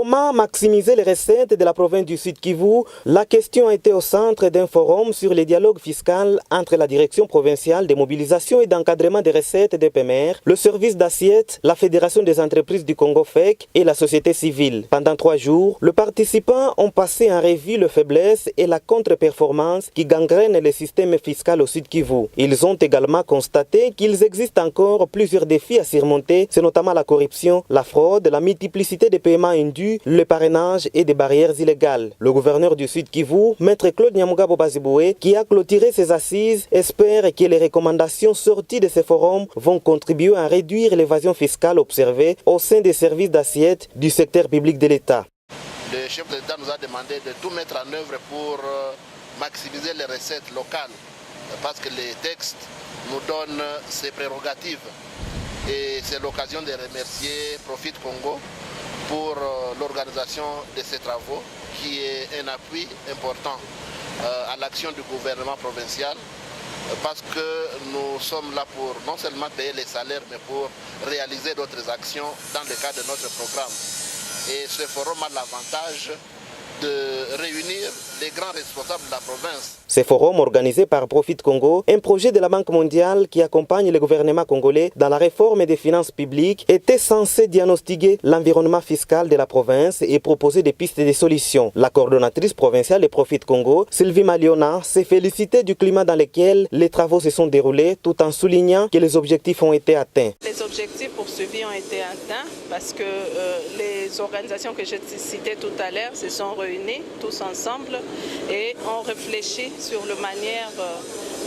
Comment maximiser les recettes de la province du Sud Kivu? La question a été au centre d'un forum sur le dialogue fiscal entre la direction provinciale de mobilisation et d'encadrement des recettes de PMR, le service d'assiette, la Fédération des entreprises du Congo FEC et la société civile. Pendant 3 jours, les participants ont passé en revue les faiblesses et la contre-performance qui gangrènent le système fiscal au Sud Kivu. Ils ont également constaté qu'il existe encore plusieurs défis à surmonter, c'est notamment la corruption, la fraude, la multiplicité des paiements induits, le parrainage et des barrières illégales. Le gouverneur du Sud Kivu, Maître Claude Nyamugabo Baziboué, qui a clôturé ses assises, espère que les recommandations sorties de ce forum vont contribuer à réduire l'évasion fiscale observée au sein des services d'assiette du secteur public de l'État. Le chef de l'État nous a demandé de tout mettre en œuvre pour maximiser les recettes locales, parce que les textes nous donnent ces prérogatives. Et c'est l'occasion de remercier Profit Congo pour l'organisation de ces travaux, qui est un appui important à l'action du gouvernement provincial, parce que nous sommes là pour non seulement payer les salaires, mais pour réaliser d'autres actions dans le cadre de notre programme. Et ce forum a l'avantage de réunir les grands responsables de la province. Ce forum organisé par Profit Congo, un projet de la Banque mondiale qui accompagne le gouvernement congolais dans la réforme des finances publiques, était censé diagnostiquer l'environnement fiscal de la province et proposer des pistes de solutions. La coordonnatrice provinciale de Profit Congo, Sylvie Maliona, s'est félicitée du climat dans lequel les travaux se sont déroulés, tout en soulignant que les objectifs ont été atteints. Les objectifs poursuivis ont été atteints parce que les organisations que j'ai citées tout à l'heure se sont réunies tous ensemble et ont réfléchi sur la manière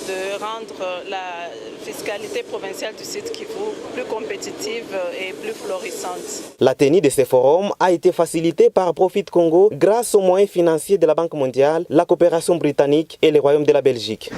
de rendre la fiscalité provinciale du Sud Kivu plus compétitive et plus florissante. La tenue de ce forum a été facilitée par Profit Congo grâce aux moyens financiers de la Banque mondiale, la coopération britannique et le Royaume de la Belgique.